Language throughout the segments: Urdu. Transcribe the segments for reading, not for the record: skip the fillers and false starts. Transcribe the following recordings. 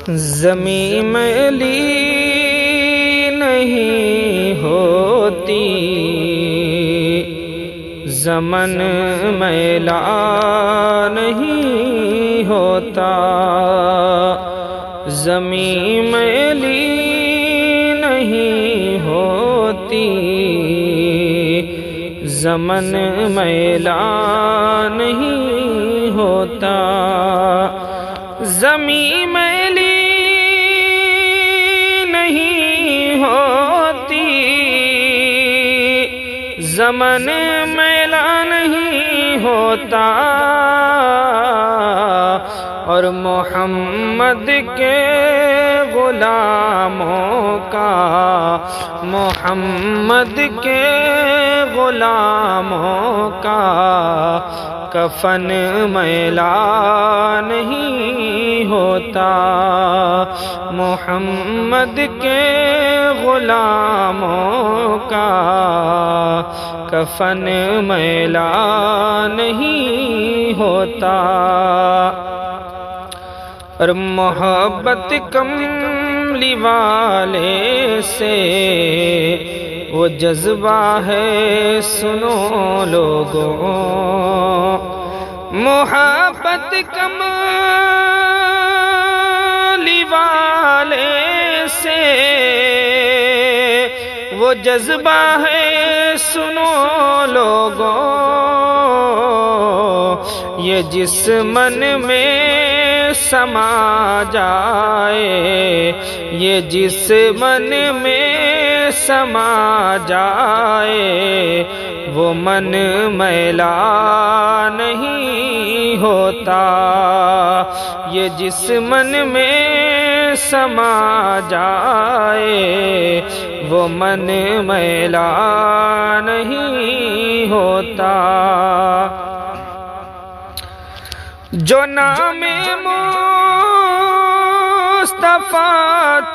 زمین میلی نہیں ہوتی، زمن میلا نہیں ہوتا، زمین میلی نہیں ہوتی، زمن میلا نہیں ہوتا، زمین میلی نہیں ہوتی، زمن میلا نہیں ہوتا، اور محمد کے غلاموں کا، محمد کے غلاموں کا کفن میلا نہیں ہوتا، محمد کے غلاموں کا کفن میلا نہیں ہوتا، اور محبت کملی والے سے وہ جذبہ ہے سنو لوگوں، محبت کملی والے سے وہ جذبہ ہے سنو لوگوں، یہ جس من میں سما جائے، یہ جس من میں سما جائے، وہ من میلا نہیں ہوتا، یہ جس من میں سما جائے، وہ من میلا نہیں ہوتا، جو نام مصطفیٰ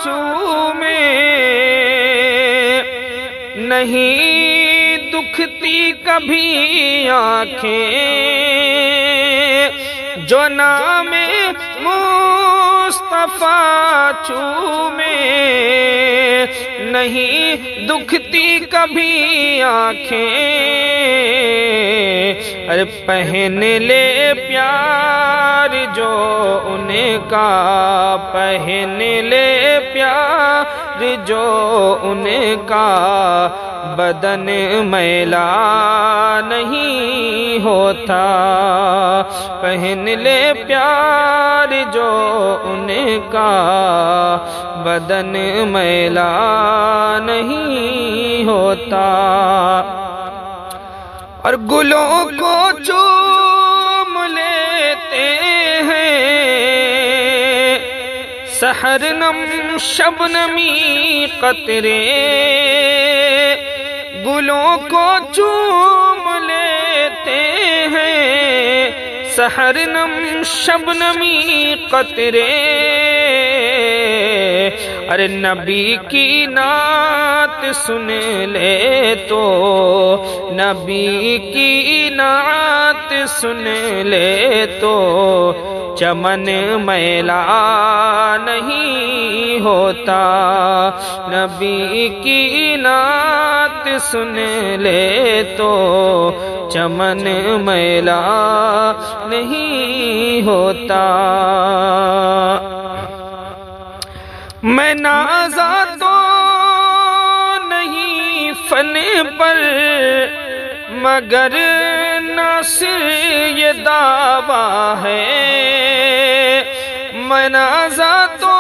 چومے نہیں دکھتی کبھی آنکھیں، جو نام مصطفیٰ چومے نہیں دکھتی کبھی آنکھیں، ارے پہن لے پیار جو ان کا، پہن لے پیار جو ان کا، بدن میلا نہیں ہوتا، پہن لے پیار جو ان کا، بدن میلا نہیں ہوتا، اور گلوں کو چوم لیتے ہیں سحر نم شبنمی قطرے، گلوں کو چوم لیتے ہیں سحر نم شبنمی قطرے، ارے نبی کی نعت سن لے تو، نبی کی نعت سن لے تو، چمن میلا نہیں ہوتا، نبی کی نعت سن لے تو، چمن میلا نہیں ہوتا، میں نازا تو نہیں فن پر، مگر ناصر یہ دعویٰ ہے، میں نازا تو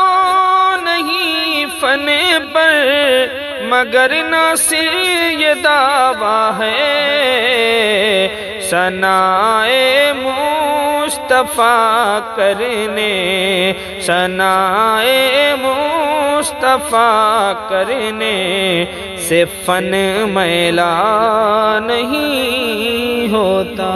نہیں فن پر، مگر ناصر یہ دعویٰ ہے، ثنائے مصطفیٰ کرنے، ثنائے مصطفیٰ کرنے سے فن میلا نہیں ہوتا۔